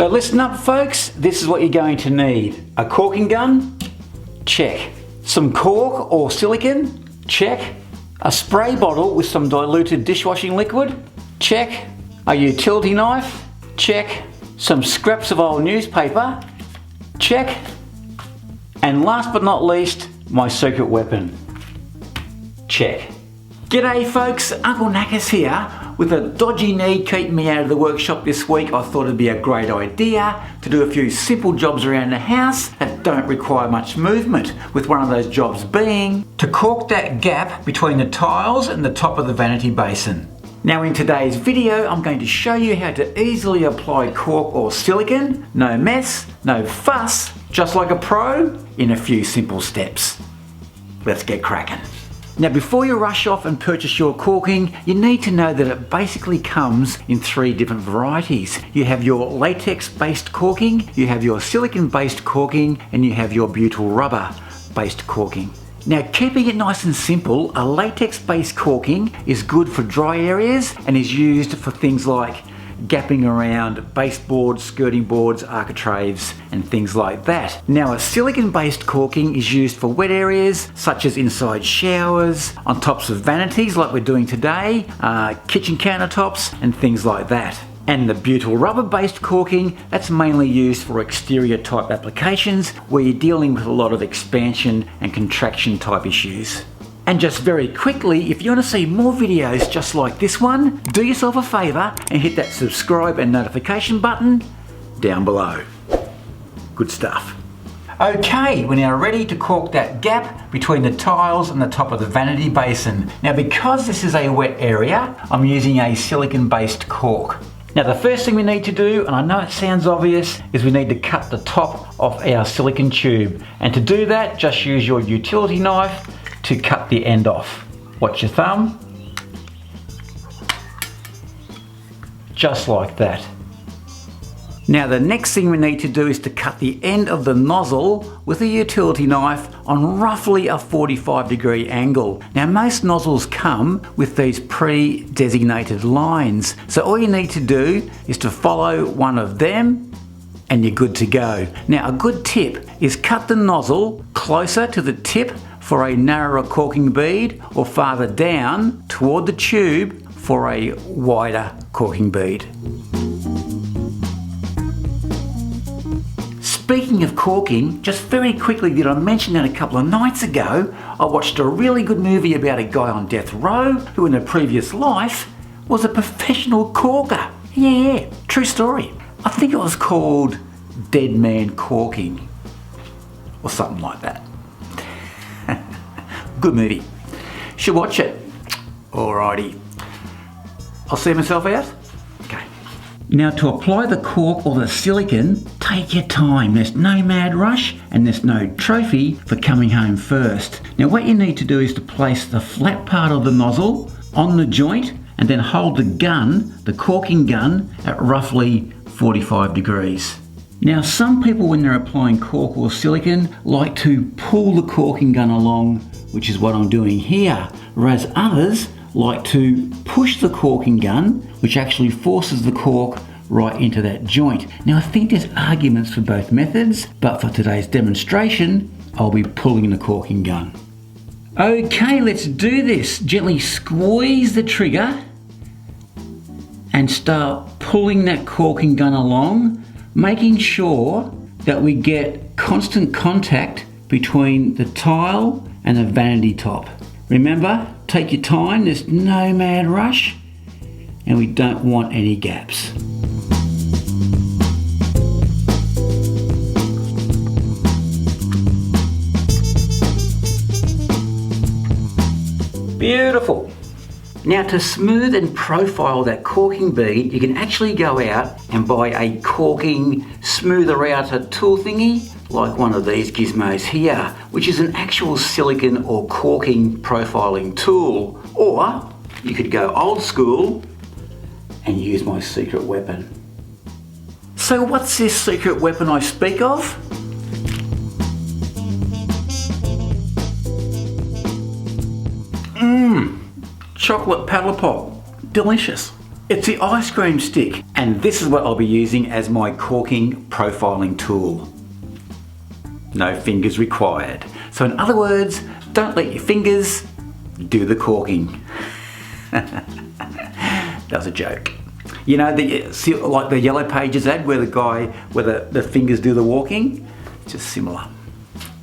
So listen up folks, this is what you're going to need. A caulking gun? Check. Some caulk or silicone? Check. A spray bottle with some diluted dishwashing liquid? Check. A utility knife? Check. Some scraps of old newspaper? Check. And last but not least, my secret weapon. Check. G'day folks, Uncle Knackers here. With a dodgy knee keeping me out of the workshop this week, I thought it'd be a great idea to do a few simple jobs around the house that don't require much movement, with one of those jobs being to caulk that gap between the tiles and the top of the vanity basin. Now in today's video, I'm going to show you how to easily apply caulk or silicone, no mess, no fuss, just like a pro, in a few simple steps. Let's get cracking. Now before you rush off and purchase your caulking, you need to know that it basically comes in 3 different varieties. You have your latex-based caulking, you have your silicone-based caulking, and you have your butyl rubber-based caulking. Now keeping it nice and simple, a latex-based caulking is good for dry areas and is used for things like gapping around baseboards, skirting boards, architraves and things like that. Now a silicone-based caulking is used for wet areas such as inside showers, on tops of vanities like we're doing today, kitchen countertops and things like that. And the butyl rubber-based caulking, that's mainly used for exterior type applications where you're dealing with a lot of expansion and contraction type issues. And just very quickly, if you want to see more videos just like this one, do yourself a favour and hit that subscribe and notification button down below. Good stuff. Okay, we're now ready to caulk that gap between the tiles and the top of the vanity basin. Now because this is a wet area, I'm using a silicone-based caulk. Now the first thing we need to do, and I know it sounds obvious, is we need to cut the top off our silicone tube. And to do that, just use your utility knife to cut the end off. Watch your thumb. Just like that. Now the next thing we need to do is to cut the end of the nozzle with a utility knife on roughly a 45-degree angle. Now most nozzles come with these pre-designated lines, so all you need to do is to follow one of them and you're good to go. Now a good tip is cut the nozzle closer to the tip for a narrower caulking bead, or farther down toward the tube for a wider caulking bead. Speaking of caulking, just very quickly, did I mention that a couple of nights ago I watched a really good movie about a guy on death row who in a previous life was a professional caulker. Yeah, true story. I think it was called Dead Man Caulking or something like that. Good movie. Should watch it. Alrighty. I'll see myself out. Okay. Now to apply the caulk or the silicone, take your time. There's no mad rush and there's no trophy for coming home first. Now what you need to do is to place the flat part of the nozzle on the joint and then hold the gun, the caulking gun, at roughly 45 degrees. Now some people when they're applying caulk or silicone like to pull the caulking gun along, which is what I'm doing here, whereas others like to push the caulking gun, which actually forces the caulk right into that joint. Now I think there's arguments for both methods, but for today's demonstration, I'll be pulling the caulking gun. Okay, let's do this. Gently squeeze the trigger and start pulling that caulking gun along, making sure that we get constant contact between the tile and the vanity top. Remember, take your time, there's no mad rush, and we don't want any gaps. Beautiful. Now to smooth and profile that caulking bead, you can actually go out and buy a caulking smoother outer tool thingy, like one of these gizmos here, which is an actual silicone or caulking profiling tool. Or you could go old school and use my secret weapon. So what's this secret weapon I speak of? Chocolate paddle pop. Delicious. It's the ice cream stick, And this is what I'll be using as my caulking profiling tool. No fingers required. So in other words, don't let your fingers do the caulking. That was a joke. You know, like the Yellow Pages ad where the fingers do the walking? Just similar.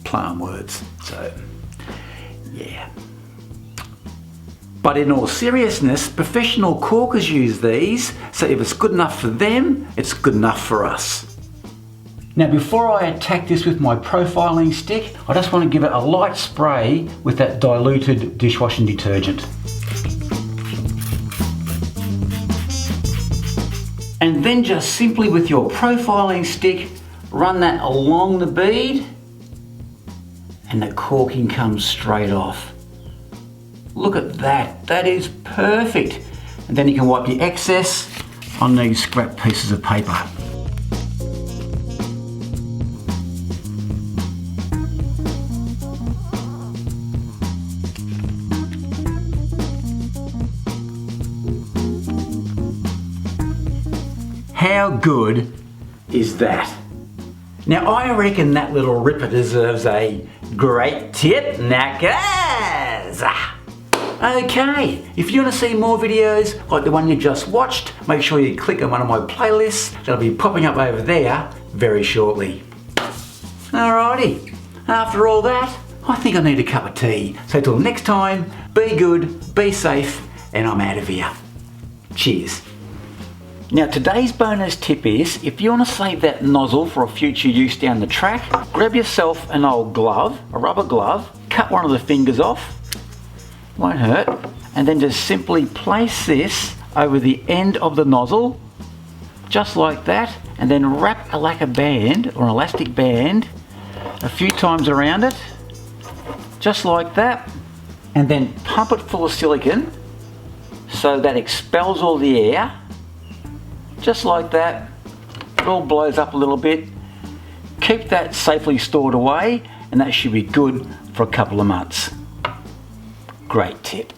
Play on words. So, yeah. But in all seriousness, professional caulkers use these, so if it's good enough for them, it's good enough for us. Now before I attack this with my profiling stick, I just want to give it a light spray with that diluted dishwashing detergent. And then just simply with your profiling stick, run that along the bead and the caulking comes straight off. Look at that, that is perfect. And then you can wipe the excess on these scrap pieces of paper. How good is that? Now I reckon that little ripper deserves a great tip, knackers! Okay, if you want to see more videos like the one you just watched, make sure you click on one of my playlists. That'll be popping up over there very shortly. Alrighty, after all that, I think I need a cup of tea. So till next time, be good, be safe, and I'm out of here. Cheers. Now today's bonus tip is, if you want to save that nozzle for a future use down the track, grab yourself an old glove, a rubber glove, cut one of the fingers off, won't hurt, and then just simply place this over the end of the nozzle, just like that, and then wrap a lacquer band or an elastic band a few times around it, just like that, and then pump it full of silicone so that expels all the air. Just like that, it all blows up a little bit. Keep that safely stored away and that should be good for a couple of months. Great tip.